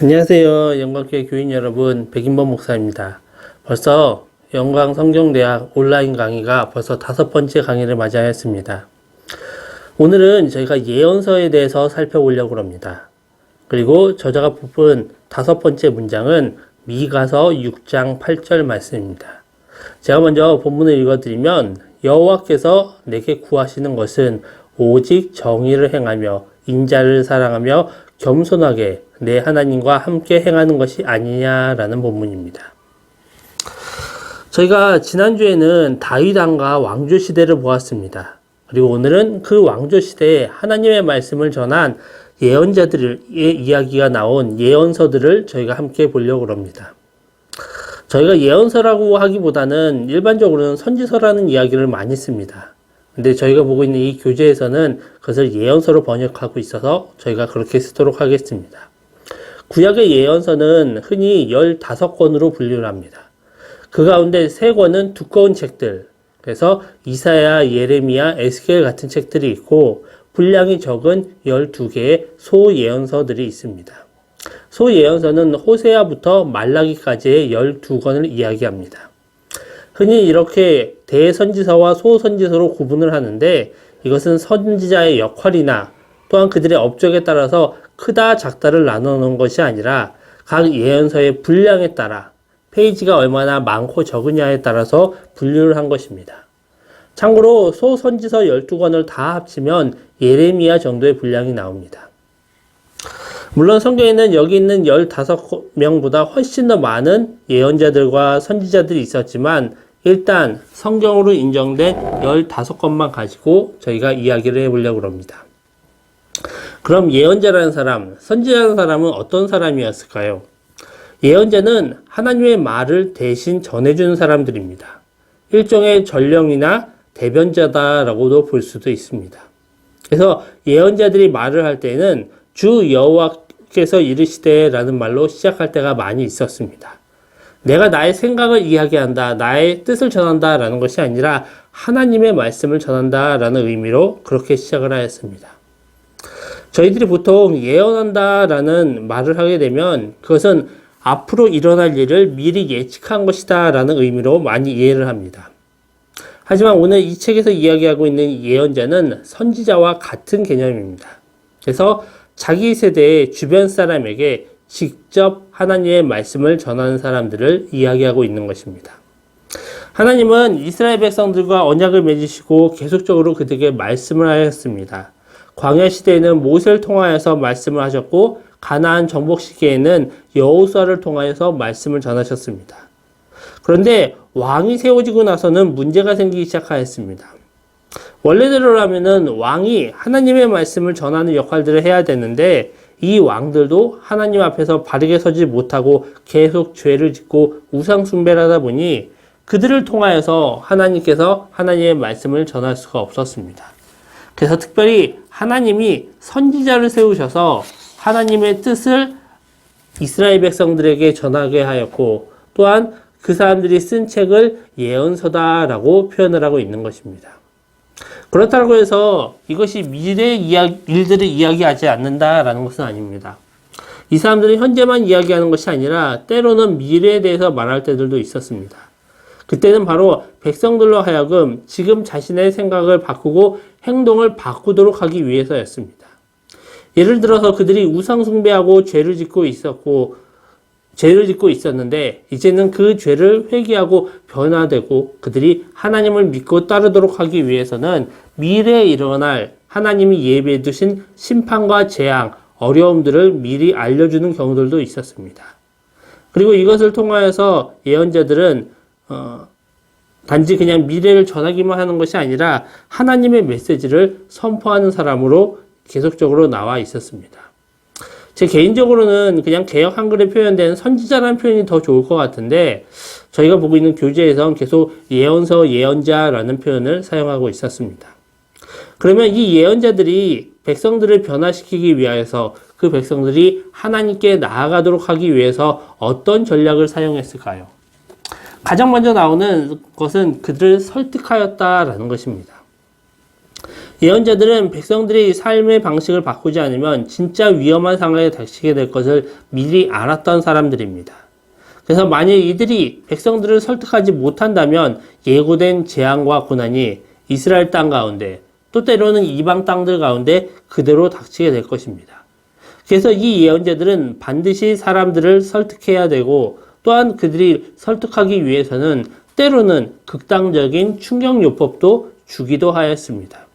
안녕하세요. 영광교회 교인 여러분, 백인범 목사입니다. 벌써 영광성경대학 온라인 강의가 벌써 5번째 강의를 맞이하였습니다. 오늘은 저희가 예언서에 대해서 살펴보려고 합니다. 그리고 저자가 뽑은 5번째 문장은 미가서 6장 8절 말씀입니다. 제가 먼저 본문을 읽어드리면 여호와께서 내게 구하시는 것은 오직 정의를 행하며 인자를 사랑하며 겸손하게 내 하나님과 함께 행하는 것이 아니냐라는 본문입니다. 저희가 지난주에는 다윗 왕과 왕조 시대를 보았습니다. 그리고 오늘은 그 왕조 시대에 하나님의 말씀을 전한 예언자들의 이야기가 나온 예언서들을 저희가 함께 보려고 합니다. 저희가 예언서라고 하기보다는 일반적으로는 선지서라는 이야기를 많이 씁니다. 근데 저희가 보고 있는 이 교재에서는 그것을 예언서로 번역하고 있어서 저희가 그렇게 쓰도록 하겠습니다. 구약의 예언서는 흔히 15권으로 분류를 합니다. 그 가운데 3권은 두꺼운 책들, 그래서 이사야, 예레미야, 에스겔 같은 책들이 있고 분량이 적은 12개의 소예언서들이 있습니다. 소예언서는 호세아부터 말라기까지의 12권을 이야기합니다. 흔히 이렇게 대선지서와 소선지서로 구분을 하는데 이것은 선지자의 역할이나 또한 그들의 업적에 따라서 크다 작다를 나눠 놓은 것이 아니라 각 예언서의 분량에 따라 페이지가 얼마나 많고 적으냐에 따라서 분류를 한 것입니다. 참고로 소선지서 12권을 다 합치면 예레미야 정도의 분량이 나옵니다. 물론 성경에는 여기 있는 15명보다 훨씬 더 많은 예언자들과 선지자들이 있었지만 일단 성경으로 인정된 15권만 가지고 저희가 이야기를 해보려고 합니다. 그럼 예언자라는 사람, 선지자라는 사람은 어떤 사람이었을까요? 예언자는 하나님의 말을 대신 전해주는 사람들입니다. 일종의 전령이나 대변자다라고도 볼 수도 있습니다. 그래서 예언자들이 말을 할 때는 주 여호와께서 이르시되라는 말로 시작할 때가 많이 있었습니다. 내가 나의 생각을 이야기한다, 나의 뜻을 전한다 라는 것이 아니라 하나님의 말씀을 전한다 라는 의미로 그렇게 시작을 하였습니다. 저희들이 보통 예언한다 라는 말을 하게 되면 그것은 앞으로 일어날 일을 미리 예측한 것이다 라는 의미로 많이 이해를 합니다. 하지만 오늘 이 책에서 이야기하고 있는 예언자는 선지자와 같은 개념입니다. 그래서 자기 세대의 주변 사람에게 직접 하나님의 말씀을 전하는 사람들을 이야기하고 있는 것입니다. 하나님은 이스라엘 백성들과 언약을 맺으시고 계속적으로 그들에게 말씀을 하였습니다. 광야 시대에는 모세를 통하여서 말씀을 하셨고 가나안 정복 시기에는 여호수아를 통하여서 말씀을 전하셨습니다. 그런데 왕이 세워지고 나서는 문제가 생기기 시작하였습니다. 원래대로라면은 왕이 하나님의 말씀을 전하는 역할들을 해야 되는데 이 왕들도 하나님 앞에서 바르게 서지 못하고 계속 죄를 짓고 우상 숭배를 하다 보니 그들을 통하여서 하나님께서 하나님의 말씀을 전할 수가 없었습니다. 그래서 특별히 하나님이 선지자를 세우셔서 하나님의 뜻을 이스라엘 백성들에게 전하게 하였고 또한 그 사람들이 쓴 책을 예언서다라고 표현을 하고 있는 것입니다. 그렇다고 해서 이것이 미래의 일들을 이야기하지 않는다라는 것은 아닙니다. 이 사람들은 현재만 이야기하는 것이 아니라 때로는 미래에 대해서 말할 때들도 있었습니다. 그때는 바로 백성들로 하여금 지금 자신의 생각을 바꾸고 행동을 바꾸도록 하기 위해서였습니다. 예를 들어서 그들이 우상 숭배하고 죄를 짓고 있었는데 이제는 그 죄를 회개하고 변화되고 그들이 하나님을 믿고 따르도록 하기 위해서는 미래에 일어날 하나님이 예비해 두신 심판과 재앙, 어려움들을 미리 알려주는 경우들도 있었습니다. 그리고 이것을 통하여서 예언자들은 단지 그냥 미래를 전하기만 하는 것이 아니라 하나님의 메시지를 선포하는 사람으로 계속적으로 나와 있었습니다. 제 개인적으로는 그냥 개역 한글에 표현된 선지자라는 표현이 더 좋을 것 같은데 저희가 보고 있는 교재에선 계속 예언서, 예언자라는 표현을 사용하고 있었습니다. 그러면 이 예언자들이 백성들을 변화시키기 위하여서 그 백성들이 하나님께 나아가도록 하기 위해서 어떤 전략을 사용했을까요? 가장 먼저 나오는 것은 그들을 설득하였다라는 것입니다. 예언자들은 백성들이 삶의 방식을 바꾸지 않으면 진짜 위험한 상황에 닥치게 될 것을 미리 알았던 사람들입니다. 그래서 만일 이들이 백성들을 설득하지 못한다면 예고된 재앙과 고난이 이스라엘 땅 가운데 또 때로는 이방 땅들 가운데 그대로 닥치게 될 것입니다. 그래서 이 예언자들은 반드시 사람들을 설득해야 되고 또한 그들이 설득하기 위해서는 때로는 극단적인 충격요법도 주기도 하였습니다.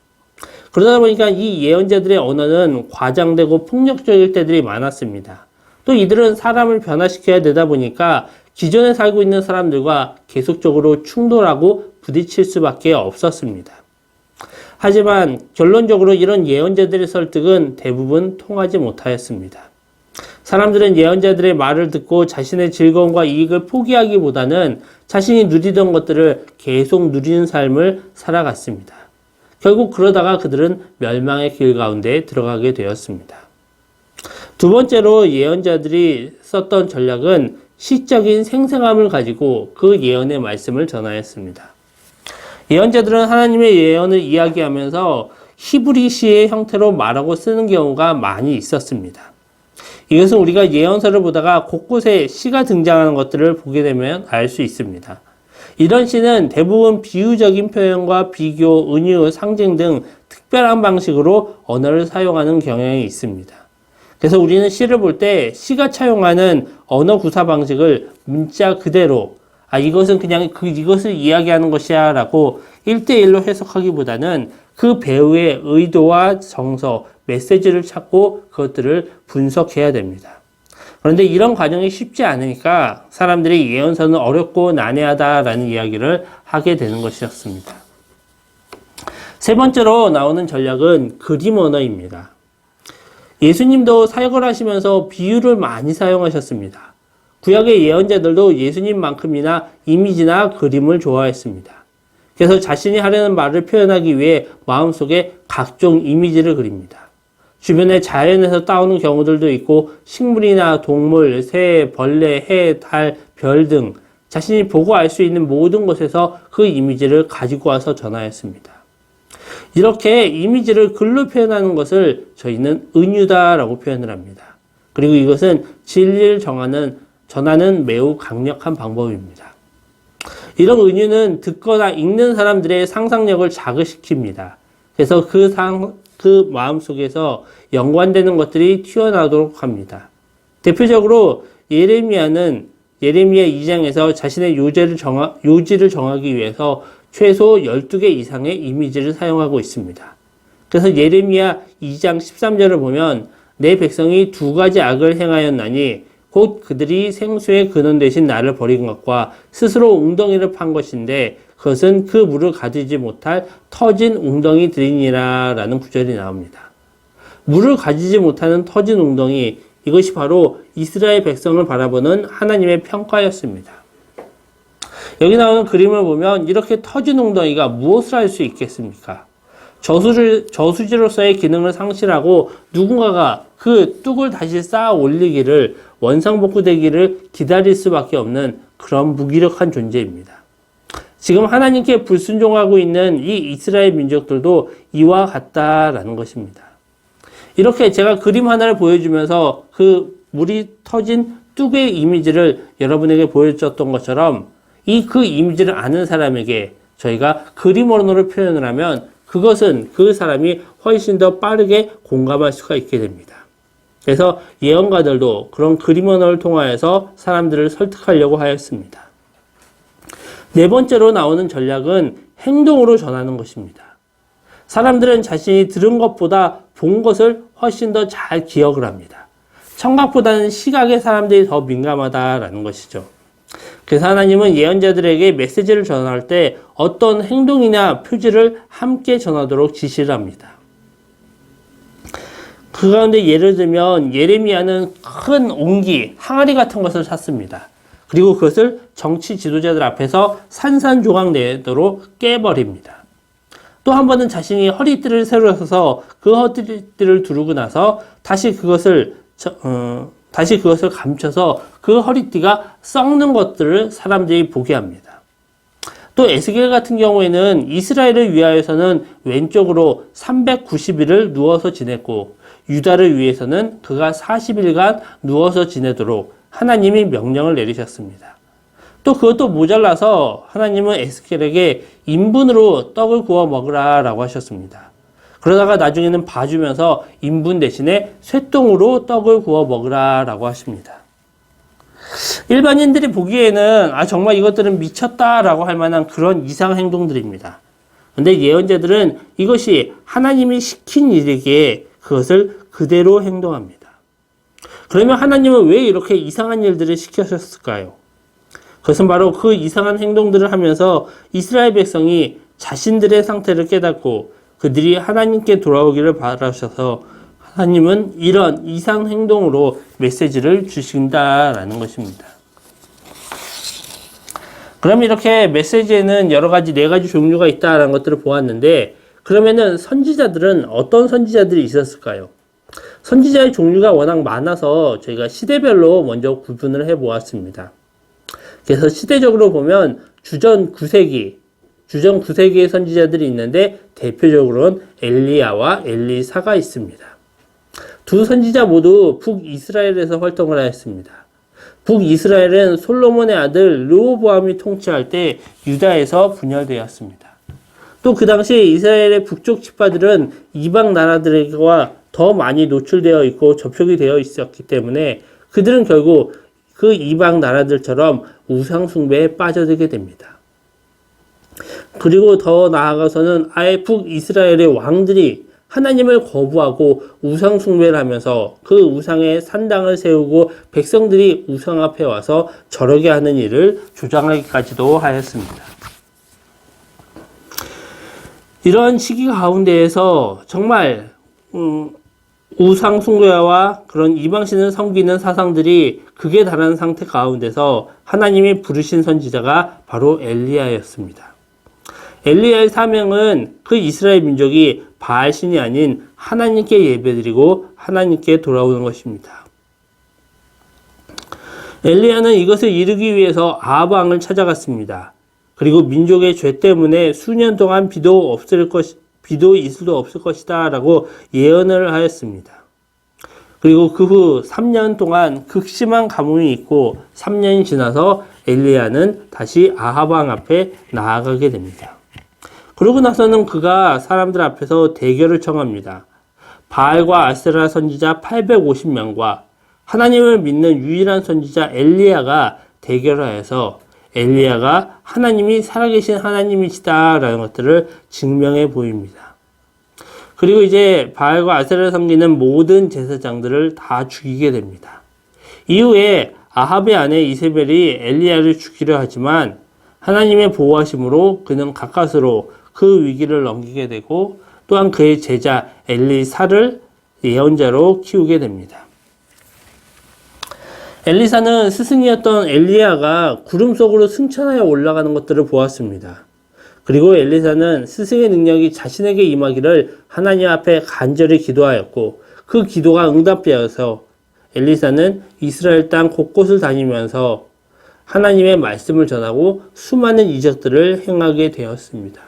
그러다 보니까 이 예언자들의 언어는 과장되고 폭력적일 때들이 많았습니다. 또 이들은 사람을 변화시켜야 되다 보니까 기존에 살고 있는 사람들과 계속적으로 충돌하고 부딪힐 수밖에 없었습니다. 하지만 결론적으로 이런 예언자들의 설득은 대부분 통하지 못하였습니다. 사람들은 예언자들의 말을 듣고 자신의 즐거움과 이익을 포기하기보다는 자신이 누리던 것들을 계속 누리는 삶을 살아갔습니다. 결국 그러다가 그들은 멸망의 길 가운데 들어가게 되었습니다. 두 번째로 예언자들이 썼던 전략은 시적인 생생함을 가지고 그 예언의 말씀을 전하였습니다. 예언자들은 하나님의 예언을 이야기하면서 히브리시의 형태로 말하고 쓰는 경우가 많이 있었습니다. 이것은 우리가 예언서를 보다가 곳곳에 시가 등장하는 것들을 보게 되면 알 수 있습니다. 이런 시는 대부분 비유적인 표현과 비교, 은유, 상징 등 특별한 방식으로 언어를 사용하는 경향이 있습니다. 그래서 우리는 시를 볼 때 시가 차용하는 언어 구사 방식을 문자 그대로 이것은 그냥 이것을 이야기하는 것이야 라고 1대1로 해석하기보다는 그 배우의 의도와 정서, 메시지를 찾고 그것들을 분석해야 됩니다. 그런데 이런 과정이 쉽지 않으니까 사람들이 예언서는 어렵고 난해하다라는 이야기를 하게 되는 것이었습니다. 세 번째로 나오는 전략은 그림 언어입니다. 예수님도 사역을 하시면서 비유를 많이 사용하셨습니다. 구약의 예언자들도 예수님만큼이나 이미지나 그림을 좋아했습니다. 그래서 자신이 하려는 말을 표현하기 위해 마음속에 각종 이미지를 그립니다. 주변에 자연에서 따오는 경우들도 있고 식물이나 동물, 새, 벌레, 해, 달, 별 등 자신이 보고 알 수 있는 모든 곳에서 그 이미지를 가지고 와서 전하였습니다. 이렇게 이미지를 글로 표현하는 것을 저희는 은유다라고 표현을 합니다. 그리고 이것은 진리를 전하는 매우 강력한 방법입니다. 이런 은유는 듣거나 읽는 사람들의 상상력을 자극시킵니다. 그래서 그 마음속에서 연관되는 것들이 튀어나오도록 합니다. 대표적으로 예레미야 2장에서 자신의 요지를 정하기 위해서 최소 12개 이상의 이미지를 사용하고 있습니다. 그래서 예레미야 2장 13절을 보면 내 백성이 두 가지 악을 행하였나니 곧 그들이 생수의 근원 대신 나를 버린 것과 스스로 웅덩이를 판 것인데 그것은 그 물을 가두지 못할 터진 웅덩이들이니라 라는 구절이 나옵니다. 물을 가지지 못하는 터진 웅덩이, 이것이 바로 이스라엘 백성을 바라보는 하나님의 평가였습니다. 여기 나오는 그림을 보면 이렇게 터진 웅덩이가 무엇을 할 수 있겠습니까? 저수지로서의 기능을 상실하고 누군가가 그 뚝을 다시 쌓아 올리기를, 원상복구되기를 기다릴 수밖에 없는 그런 무기력한 존재입니다. 지금 하나님께 불순종하고 있는 이 이스라엘 민족들도 이와 같다라는 것입니다. 이렇게 제가 그림 하나를 보여주면서 그 물이 터진 뚝의 이미지를 여러분에게 보여줬던 것처럼 그 이미지를 아는 사람에게 저희가 그림 언어로 표현을 하면 그것은 그 사람이 훨씬 더 빠르게 공감할 수가 있게 됩니다. 그래서 예언가들도 그런 그림 언어를 통하여서 사람들을 설득하려고 하였습니다. 네 번째로 나오는 전략은 행동으로 전하는 것입니다. 사람들은 자신이 들은 것보다 본 것을 훨씬 더 잘 기억을 합니다. 청각보다는 시각에 사람들이 더 민감하다라는 것이죠. 그래서 하나님은 예언자들에게 메시지를 전할 때 어떤 행동이나 표지를 함께 전하도록 지시를 합니다. 그 가운데 예를 들면 예레미야는 큰 옹기, 항아리 같은 것을 샀습니다. 그리고 그것을 정치 지도자들 앞에서 산산조각 내도록 깨버립니다. 또 한 번은 자신이 허리띠를 새로 사서 그 허리띠를 두르고 나서 다시 그것을 감춰서 그 허리띠가 썩는 것들을 사람들이 보게 합니다. 또 에스겔 같은 경우에는 이스라엘을 위하여서는 왼쪽으로 390일을 누워서 지냈고 유다를 위해서는 그가 40일간 누워서 지내도록 하나님이 명령을 내리셨습니다. 또 그것도 모자라서 하나님은 에스겔에게 인분으로 떡을 구워 먹으라 라고 하셨습니다. 그러다가 나중에는 봐주면서 인분 대신에 쇠똥으로 떡을 구워 먹으라 라고 하십니다. 일반인들이 보기에는 정말 이것들은 미쳤다 라고 할 만한 그런 이상한 행동들입니다. 근데 예언자들은 이것이 하나님이 시킨 일이기에 그것을 그대로 행동합니다. 그러면 하나님은 왜 이렇게 이상한 일들을 시키셨을까요? 그것은 바로 그 이상한 행동들을 하면서 이스라엘 백성이 자신들의 상태를 깨닫고 그들이 하나님께 돌아오기를 바라셔서 하나님은 이런 이상 행동으로 메시지를 주신다라는 것입니다. 그럼 이렇게 메시지에는 여러 가지, 4가지 종류가 있다라는 것들을 보았는데, 그러면은 선지자들은 어떤 선지자들이 있었을까요? 선지자의 종류가 워낙 많아서 저희가 시대별로 먼저 구분을 해 보았습니다. 그래서 시대적으로 보면 주전 9세기의 선지자들이 있는데 대표적으로는 엘리야와 엘리사가 있습니다. 두 선지자 모두 북이스라엘에서 활동을 하였습니다. 북이스라엘은 솔로몬의 아들 르호보암이 통치할 때 유다에서 분열되었습니다. 또 그 당시 이스라엘의 북쪽 지파들은 이방 나라들과 더 많이 노출되어 있고 접촉이 되어 있었기 때문에 그들은 결국 그 이방 나라들처럼 우상 숭배에 빠져들게 됩니다. 그리고 더 나아가서는 아예 북이스라엘의 왕들이 하나님을 거부하고 우상 숭배를 하면서 그 우상의 산당을 세우고 백성들이 우상 앞에 와서 절하게 하는 일을 조장하기까지도 하였습니다. 이런 시기 가운데에서 정말 우상 숭배와 그런 이방신을 섬기는 사상들이 극에 달하는 상태 가운데서 하나님이 부르신 선지자가 바로 엘리야였습니다. 엘리야의 사명은 그 이스라엘 민족이 바알신이 아닌 하나님께 예배드리고 하나님께 돌아오는 것입니다. 엘리야는 이것을 이루기 위해서 아합 왕을 찾아갔습니다. 그리고 민족의 죄 때문에 수년 동안 비도 있을 수 없을 것이다 라고 예언을 하였습니다. 그리고 그 후 3년 동안 극심한 가뭄이 있고 3년이 지나서 엘리야는 다시 아합 왕 앞에 나아가게 됩니다. 그러고 나서는 그가 사람들 앞에서 대결을 청합니다. 바알과 아세라 선지자 850명과 하나님을 믿는 유일한 선지자 엘리야가 대결하여서 엘리야가 하나님이 살아계신 하나님이시다라는 것들을 증명해 보입니다. 그리고 이제 바알과 아세라를 섬기는 모든 제사장들을 다 죽이게 됩니다. 이후에 아합의 아내 이세벨이 엘리야를 죽이려 하지만 하나님의 보호하심으로 그는 가까스로 그 위기를 넘기게 되고 또한 그의 제자 엘리사를 예언자로 키우게 됩니다. 엘리사는 스승이었던 엘리야가 구름 속으로 승천하여 올라가는 것들을 보았습니다. 그리고 엘리사는 스승의 능력이 자신에게 임하기를 하나님 앞에 간절히 기도하였고 그 기도가 응답되어서 엘리사는 이스라엘 땅 곳곳을 다니면서 하나님의 말씀을 전하고 수많은 이적들을 행하게 되었습니다.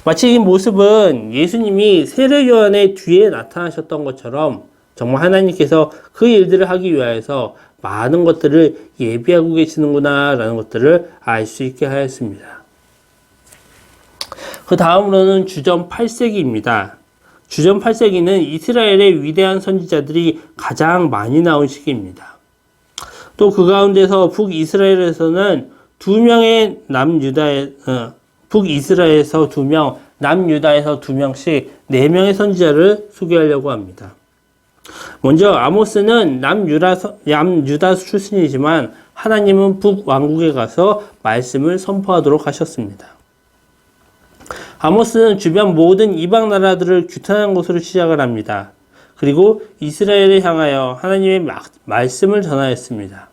마치 이 모습은 예수님이 세례 요한의 뒤에 나타나셨던 것처럼 정말 하나님께서 그 일들을 하기 위하여서 많은 것들을 예비하고 계시는구나 라는 것들을 알 수 있게 하였습니다. 그 다음으로는 주전 8세기입니다. 주전 8세기는 이스라엘의 위대한 선지자들이 가장 많이 나온 시기입니다. 또 그 가운데서 북이스라엘에서는 북이스라엘에서 2명, 남유다에서 2명씩 4명의 선지자를 소개하려고 합니다. 먼저 아모스는 남유다 출신이지만 하나님은 북왕국에 가서 말씀을 선포하도록 하셨습니다. 아모스는 주변 모든 이방 나라들을 규탄한 것으로 시작을 합니다. 그리고 이스라엘을 향하여 하나님의 말씀을 전하였습니다.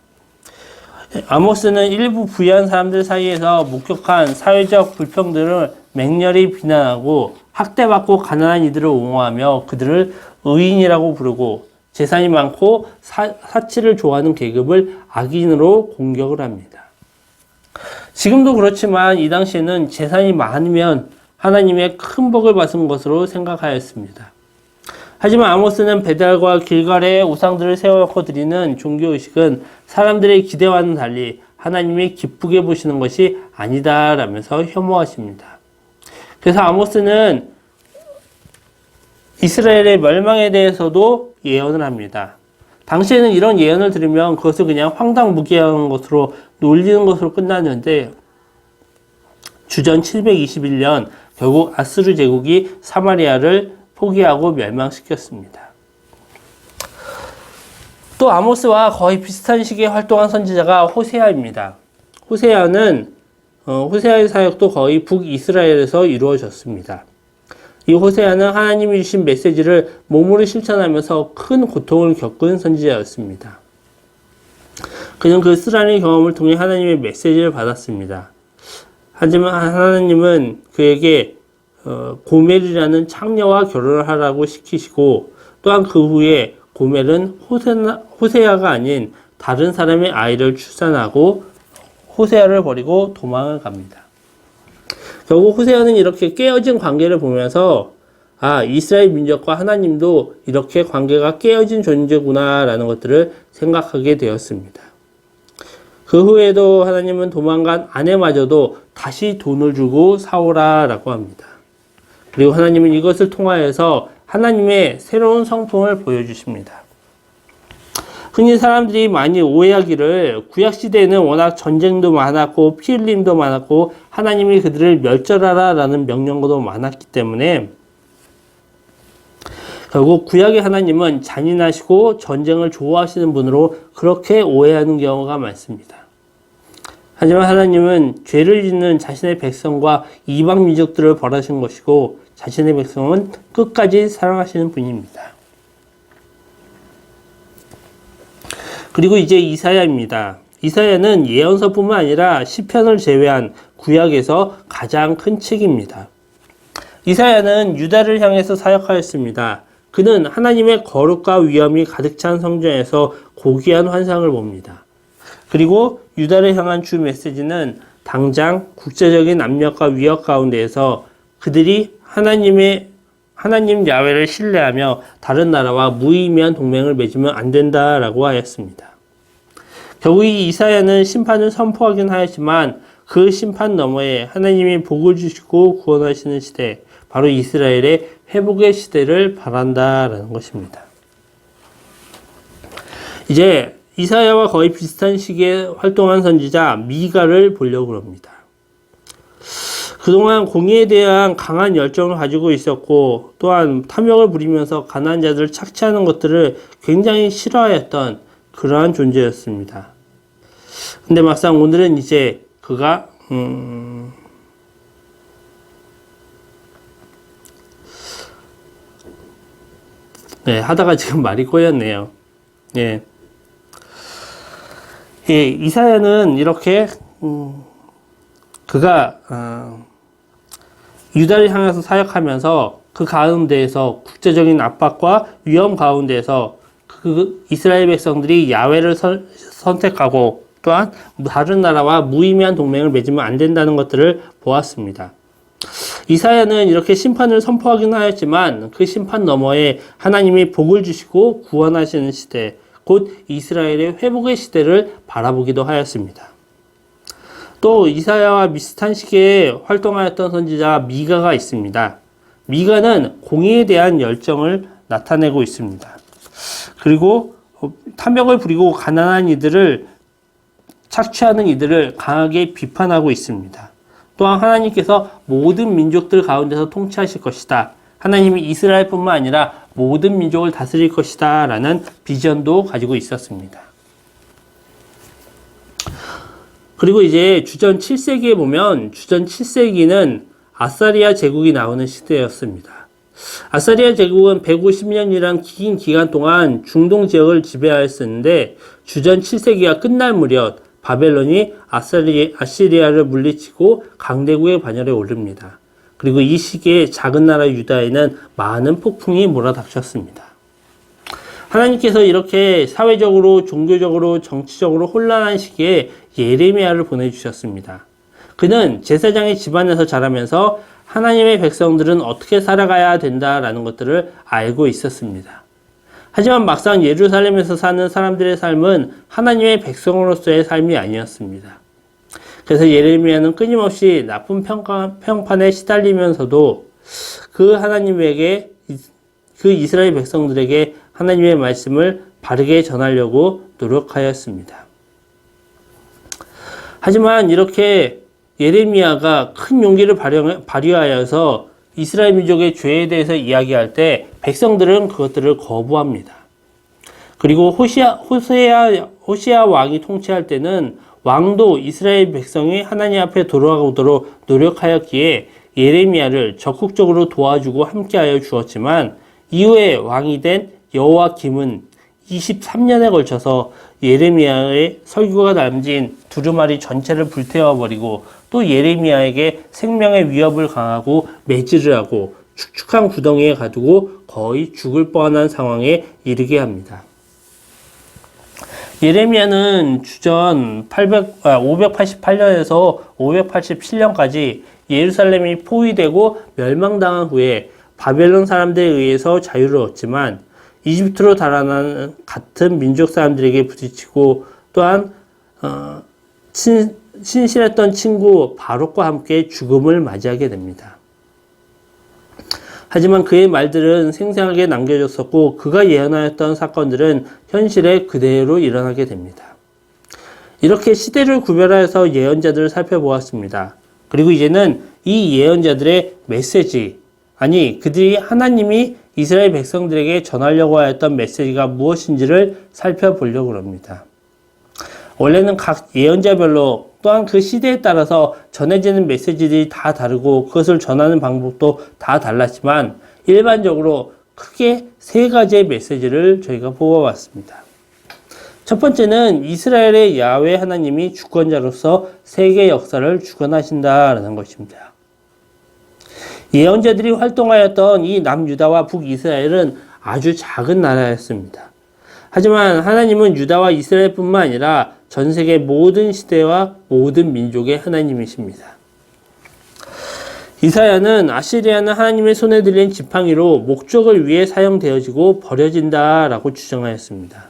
아모스는 일부 부유한 사람들 사이에서 목격한 사회적 불평등을 맹렬히 비난하고 학대받고 가난한 이들을 옹호하며 그들을 의인이라고 부르고 재산이 많고 사치를 좋아하는 계급을 악인으로 공격을 합니다. 지금도 그렇지만 이 당시에는 재산이 많으면 하나님의 큰 복을 받은 것으로 생각하였습니다. 하지만 아모스는 베델과 길갈의 우상들을 세워놓고 드리는 종교의식은 사람들의 기대와는 달리 하나님이 기쁘게 보시는 것이 아니다라면서 혐오하십니다. 그래서 아모스는 이스라엘의 멸망에 대해서도 예언을 합니다. 당시에는 이런 예언을 들으면 그것을 그냥 황당무계한 것으로 놀리는 것으로 끝났는데 주전 721년 결국 아스루 제국이 사마리아를 포기하고 멸망시켰습니다. 또 아모스와 거의 비슷한 시기에 활동한 선지자가 호세아입니다. 호세아의 사역도 거의 북이스라엘에서 이루어졌습니다. 이 호세아는 하나님이 주신 메시지를 몸으로 실천하면서 큰 고통을 겪은 선지자였습니다. 그는 그 쓰라린 경험을 통해 하나님의 메시지를 받았습니다. 하지만 하나님은 그에게 고멜이라는 창녀와 결혼을 하라고 시키시고 또한 그 후에 고멜은 호세아가 아닌 다른 사람의 아이를 출산하고 호세아를 버리고 도망을 갑니다. 결국 호세아는 이렇게 깨어진 관계를 보면서 이스라엘 민족과 하나님도 이렇게 관계가 깨어진 존재구나 라는 것들을 생각하게 되었습니다. 그 후에도 하나님은 도망간 아내마저도 다시 돈을 주고 사오라 라고 합니다. 그리고 하나님은 이것을 통하여서 하나님의 새로운 성품을 보여주십니다. 흔히 사람들이 많이 오해하기를 구약시대에는 워낙 전쟁도 많았고 피 흘림도 많았고 하나님이 그들을 멸절하라 라는 명령도 많았기 때문에 결국 구약의 하나님은 잔인하시고 전쟁을 좋아하시는 분으로 그렇게 오해하는 경우가 많습니다. 하지만 하나님은 죄를 짓는 자신의 백성과 이방 민족들을 벌하신 것이고 자신의 백성은 끝까지 사랑하시는 분입니다. 그리고 이제 이사야입니다. 이사야는 예언서뿐만 아니라 시편을 제외한 구약에서 가장 큰 책입니다. 이사야는 유다를 향해서 사역하였습니다. 그는 하나님의 거룩과 위엄이 가득 찬 성전에서 고귀한 환상을 봅니다. 그리고 유다를 향한 주 메시지는 당장 국제적인 압력과 위협 가운데에서 그들이 하나님 야훼를 신뢰하며 다른 나라와 무의미한 동맹을 맺으면 안 된다라고 하였습니다. 결국 이 이사야는 심판을 선포하긴 하였지만 그 심판 너머에 하나님이 복을 주시고 구원하시는 시대, 바로 이스라엘의 회복의 시대를 바란다라는 것입니다. 이제 이사야와 거의 비슷한 시기에 활동한 선지자 미가를 보려고 합니다. 그동안 공의에 대한 강한 열정을 가지고 있었고 또한 탐욕을 부리면서 가난한 자들을 착취하는 것들을 굉장히 싫어하였던 그러한 존재였습니다. 근데 막상 오늘은 이제 그가 하다가 지금 말이 꼬였네요. 이사야는 이렇게 그가 유다를 향해서 사역하면서 그 가운데에서 국제적인 압박과 위험 가운데에서 그 이스라엘 백성들이 야훼를 선택하고 또한 다른 나라와 무의미한 동맹을 맺으면 안 된다는 것들을 보았습니다. 이사야는 이렇게 심판을 선포하긴 하였지만 그 심판 너머에 하나님이 복을 주시고 구원하시는 시대, 곧 이스라엘의 회복의 시대를 바라보기도 하였습니다. 또 이사야와 비슷한 시기에 활동하였던 선지자 미가가 있습니다. 미가는 공의에 대한 열정을 나타내고 있습니다. 그리고 탐욕을 부리고 가난한 이들을 착취하는 이들을 강하게 비판하고 있습니다. 또한 하나님께서 모든 민족들 가운데서 통치하실 것이다. 하나님이 이스라엘뿐만 아니라 모든 민족을 다스릴 것이다 라는 비전도 가지고 있었습니다. 그리고 이제 주전 7세기에 보면 주전 7세기는 아사리아 제국이 나오는 시대였습니다. 아사리아 제국은 150년이란 긴 기간 동안 중동 지역을 지배하였었는데 주전 7세기가 끝날 무렵 바벨론이 아시리아를 물리치고 강대국의 반열에 오릅니다. 그리고 이 시기에 작은 나라 유다에는 많은 폭풍이 몰아닥쳤습니다. 하나님께서 이렇게 사회적으로, 종교적으로, 정치적으로 혼란한 시기에 예레미야를 보내주셨습니다. 그는 제사장의 집안에서 자라면서 하나님의 백성들은 어떻게 살아가야 된다라는 것들을 알고 있었습니다. 하지만 막상 예루살렘에서 사는 사람들의 삶은 하나님의 백성으로서의 삶이 아니었습니다. 그래서 예레미야는 끊임없이 나쁜 평판에 시달리면서도 그 이스라엘 백성들에게 하나님의 말씀을 바르게 전하려고 노력하였습니다. 하지만 이렇게 예레미야가 큰 용기를 발휘하여서 이스라엘 민족의 죄에 대해서 이야기할 때 백성들은 그것들을 거부합니다. 그리고 호시아 왕이 통치할 때는 왕도 이스라엘 백성이 하나님 앞에 돌아오도록 노력하였기에 예레미야를 적극적으로 도와주고 함께하여 주었지만 이후에 왕이 된 여호야김은 23년에 걸쳐서 예레미야의 설교가 담긴 두루마리 전체를 불태워버리고 또 예레미야에게 생명의 위협을 가하고 매질을 하고 축축한 구덩이에 가두고 거의 죽을 뻔한 상황에 이르게 합니다. 예레미야는 주전 588년에서 587년까지 예루살렘이 포위되고 멸망당한 후에 바벨론 사람들에 의해서 자유를 얻지만 이집트로 달아나는 같은 민족 사람들에게 부딪히고 또한 신실했던 친구 바룩과 함께 죽음을 맞이하게 됩니다. 하지만 그의 말들은 생생하게 남겨졌었고 그가 예언하였던 사건들은 현실에 그대로 일어나게 됩니다. 이렇게 시대를 구별하여서 예언자들을 살펴보았습니다. 그리고 이제는 이 예언자들의 메시지, 그들이 하나님이 이스라엘 백성들에게 전하려고 하였던 메시지가 무엇인지를 살펴보려고 합니다. 원래는 각 예언자별로 또한 그 시대에 따라서 전해지는 메시지들이 다 다르고 그것을 전하는 방법도 다 달랐지만 일반적으로 크게 세 가지의 메시지를 저희가 뽑아봤습니다. 첫 번째는 이스라엘의 야훼 하나님이 주권자로서 세계 역사를 주관하신다라는 것입니다. 예언자들이 활동하였던 이 남유다와 북이스라엘은 아주 작은 나라였습니다. 하지만 하나님은 유다와 이스라엘뿐만 아니라 전 세계 모든 시대와 모든 민족의 하나님이십니다. 이사야는 아시리아는 하나님의 손에 들린 지팡이로 목적을 위해 사용되어지고 버려진다라고 주장하였습니다.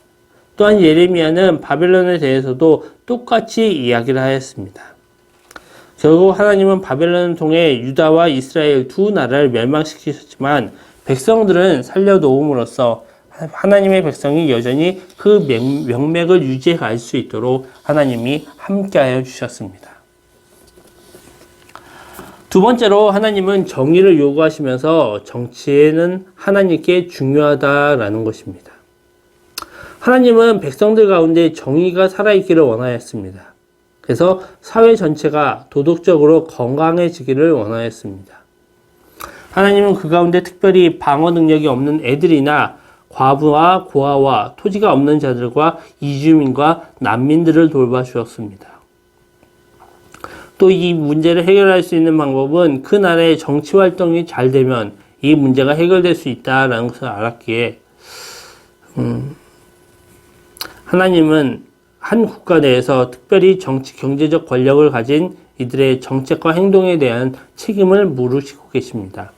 또한 예레미야는 바벨론에 대해서도 똑같이 이야기를 하였습니다. 결국 하나님은 바벨론을 통해 유다와 이스라엘 두 나라를 멸망시키셨지만 백성들은 살려놓음으로써 하나님의 백성이 여전히 그 명맥을 유지해 갈 수 있도록 하나님이 함께하여 주셨습니다. 두 번째로 하나님은 정의를 요구하시면서 정치는 하나님께 중요하다라는 것입니다. 하나님은 백성들 가운데 정의가 살아있기를 원하였습니다. 그래서 사회 전체가 도덕적으로 건강해지기를 원하였습니다. 하나님은 그 가운데 특별히 방어 능력이 없는 애들이나 과부와 고아와 토지가 없는 자들과 이주민과 난민들을 돌봐주었습니다. 또 이 문제를 해결할 수 있는 방법은 그 나라의 정치 활동이 잘 되면 이 문제가 해결될 수 있다라는 것을 알았기에 하나님은 한 국가 내에서 특별히 정치 경제적 권력을 가진 이들의 정책과 행동에 대한 책임을 물으시고 계십니다.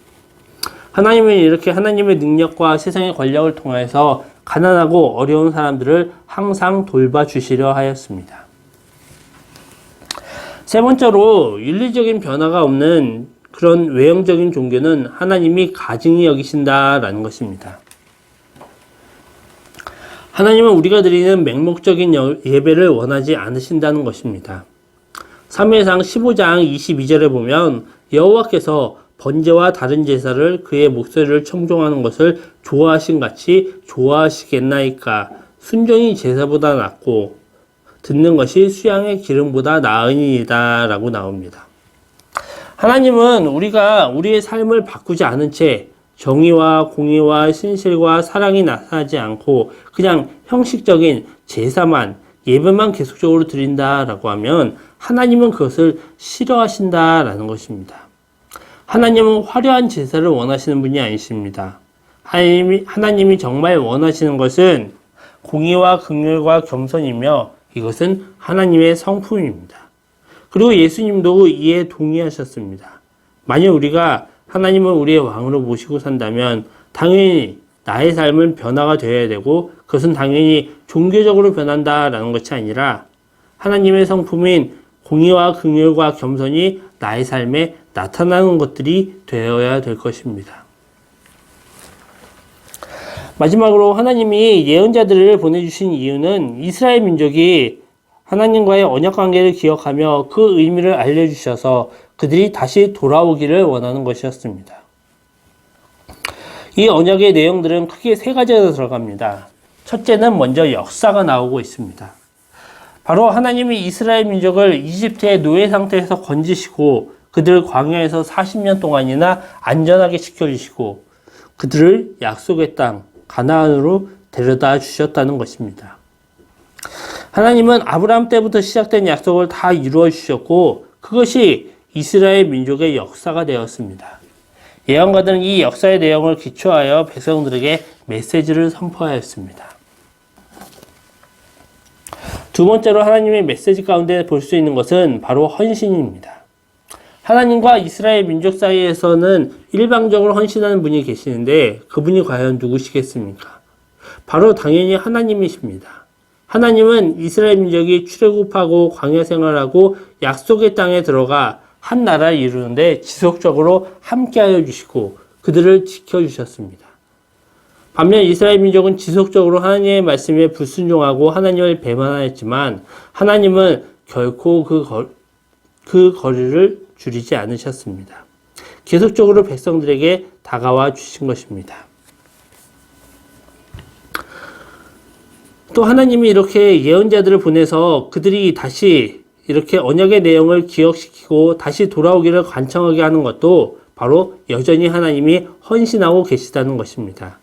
하나님은 이렇게 하나님의 능력과 세상의 권력을 통해서 가난하고 어려운 사람들을 항상 돌봐주시려 하였습니다. 세 번째로 윤리적인 변화가 없는 그런 외형적인 종교는 하나님이 가증히 여기신다라는 것입니다. 하나님은 우리가 드리는 맹목적인 예배를 원하지 않으신다는 것입니다. 사무엘상 15장 22절에 보면 여호와께서 번제와 다른 제사를 그의 목소리를 청종하는 것을 좋아하신 같이 좋아하시겠나이까. 순종이 제사보다 낫고 듣는 것이 수양의 기름보다 나으니이다 라고 나옵니다. 하나님은 우리가 우리의 삶을 바꾸지 않은 채 정의와 공의와 신실과 사랑이 나타나지 않고 그냥 형식적인 제사만, 예배만 계속적으로 드린다라고 하면 하나님은 그것을 싫어하신다라는 것입니다. 하나님은 화려한 제사를 원하시는 분이 아니십니다. 하나님이 정말 원하시는 것은 공의와 긍휼과 겸손이며 이것은 하나님의 성품입니다. 그리고 예수님도 이에 동의하셨습니다. 만약 우리가 하나님을 우리의 왕으로 모시고 산다면 당연히 나의 삶은 변화가 되어야 되고 그것은 당연히 종교적으로 변한다라는 것이 아니라 하나님의 성품인 공의와 긍휼과 겸손이 나의 삶에 나타나는 것들이 되어야 될 것입니다. 마지막으로 하나님이 예언자들을 보내주신 이유는 이스라엘 민족이 하나님과의 언약 관계를 기억하며 그 의미를 알려주셔서 그들이 다시 돌아오기를 원하는 것이었습니다. 이 언약의 내용들은 크게 세 가지가 들어갑니다. 첫째는 먼저 역사가 나오고 있습니다. 바로 하나님이 이스라엘 민족을 이집트의 노예 상태에서 건지시고 그들을 광야에서 40년 동안이나 안전하게 지켜주시고 그들을 약속의 땅 가나안으로 데려다 주셨다는 것입니다. 하나님은 아브라함 때부터 시작된 약속을 다 이루어 주셨고 그것이 이스라엘 민족의 역사가 되었습니다. 예언가들은 이 역사의 내용을 기초하여 백성들에게 메시지를 선포하였습니다. 두 번째로 하나님의 메시지 가운데 볼 수 있는 것은 바로 헌신입니다. 하나님과 이스라엘 민족 사이에서는 일방적으로 헌신하는 분이 계시는데 그분이 과연 누구시겠습니까? 바로 당연히 하나님이십니다. 하나님은 이스라엘 민족이 출애굽하고 광야 생활하고 약속의 땅에 들어가 한 나라를 이루는데 지속적으로 함께하여 주시고 그들을 지켜주셨습니다. 반면 이스라엘 민족은 지속적으로 하나님의 말씀에 불순종하고 하나님을 배반하였지만 하나님은 결코 그 거리를 줄이지 않으셨습니다. 계속적으로 백성들에게 다가와 주신 것입니다. 또 하나님이 이렇게 예언자들을 보내서 그들이 다시 이렇게 언약의 내용을 기억시키고 다시 돌아오기를 간청하게 하는 것도 바로 여전히 하나님이 헌신하고 계시다는 것입니다.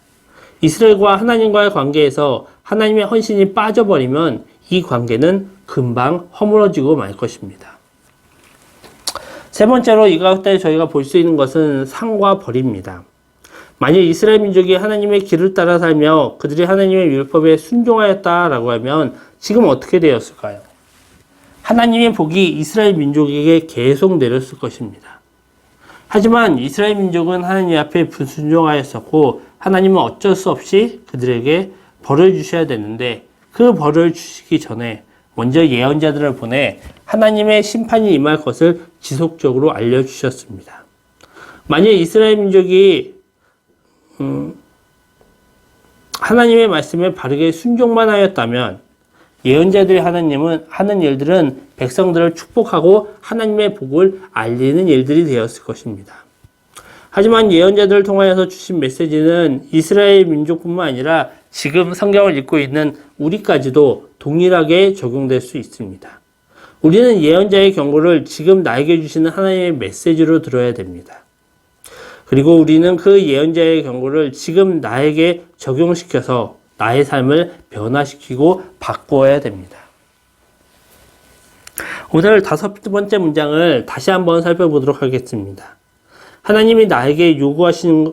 이스라엘과 하나님과의 관계에서 하나님의 헌신이 빠져버리면 이 관계는 금방 허물어지고 말 것입니다. 세 번째로 이 가운데 저희가 볼 수 있는 것은 상과 벌입니다. 만약 이스라엘 민족이 하나님의 길을 따라 살며 그들이 하나님의 율법에 순종하였다라고 하면 지금 어떻게 되었을까요? 하나님의 복이 이스라엘 민족에게 계속 내렸을 것입니다. 하지만 이스라엘 민족은 하나님 앞에 불순종하였었고 하나님은 어쩔 수 없이 그들에게 벌을 주셔야 되는데 그 벌을 주시기 전에 먼저 예언자들을 보내 하나님의 심판이 임할 것을 지속적으로 알려주셨습니다. 만약 이스라엘 민족이 하나님의 말씀에 바르게 순종만 하였다면 예언자들의 하나님은 하는 일들은 백성들을 축복하고 하나님의 복을 알리는 일들이 되었을 것입니다. 하지만 예언자들을 통하여서 주신 메시지는 이스라엘 민족뿐만 아니라 지금 성경을 읽고 있는 우리까지도 동일하게 적용될 수 있습니다. 우리는 예언자의 경고를 지금 나에게 주시는 하나님의 메시지로 들어야 됩니다. 그리고 우리는 그 예언자의 경고를 지금 나에게 적용시켜서 나의 삶을 변화시키고 바꿔야 됩니다. 오늘 5번째 문장을 다시 한번 살펴보도록 하겠습니다. 하나님이 나에게 요구하시는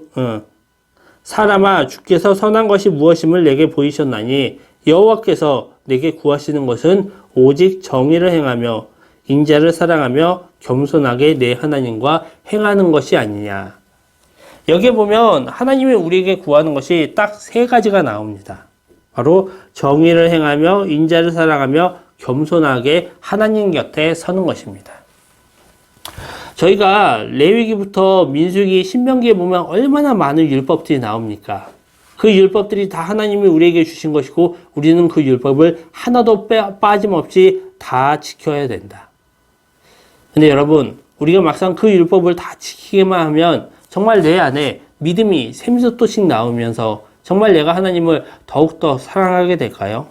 사람아 주께서 선한 것이 무엇임을 내게 보이셨나니 여호와께서 내게 구하시는 것은 오직 정의를 행하며 인자를 사랑하며 겸손하게 내 하나님과 행하는 것이 아니냐. 여기에 보면 하나님이 우리에게 구하는 것이 딱 세 가지가 나옵니다. 바로 정의를 행하며 인자를 사랑하며 겸손하게 하나님 곁에 서는 것입니다. 저희가 레위기부터 민수기, 신명기에 보면 얼마나 많은 율법들이 나옵니까? 그 율법들이 다 하나님이 우리에게 주신 것이고 우리는 그 율법을 하나도 빠짐없이 다 지켜야 된다. 근데 여러분, 우리가 막상 그 율법을 다 지키기만 하면 정말 내 안에 믿음이 샘솟도록 나오면서 정말 내가 하나님을 더욱더 사랑하게 될까요?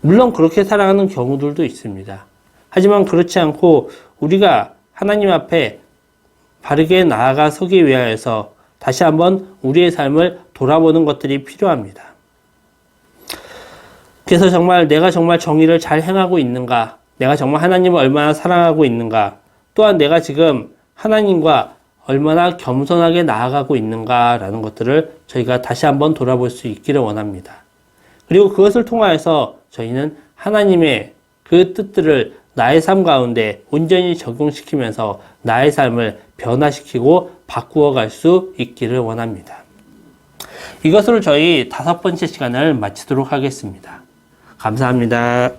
물론 그렇게 사랑하는 경우들도 있습니다. 하지만 그렇지 않고 우리가 하나님 앞에 바르게 나아가 서기 위하여서 다시 한번 우리의 삶을 돌아보는 것들이 필요합니다. 그래서 정말 내가 정말 정의를 잘 행하고 있는가? 내가 정말 하나님을 얼마나 사랑하고 있는가? 또한 내가 지금 하나님과 얼마나 겸손하게 나아가고 있는가라는 것들을 저희가 다시 한번 돌아볼 수 있기를 원합니다. 그리고 그것을 통하여서 저희는 하나님의 그 뜻들을 나의 삶 가운데 온전히 적용시키면서 나의 삶을 변화시키고 바꾸어 갈 수 있기를 원합니다. 이것으로 저희 5번째 시간을 마치도록 하겠습니다. 감사합니다.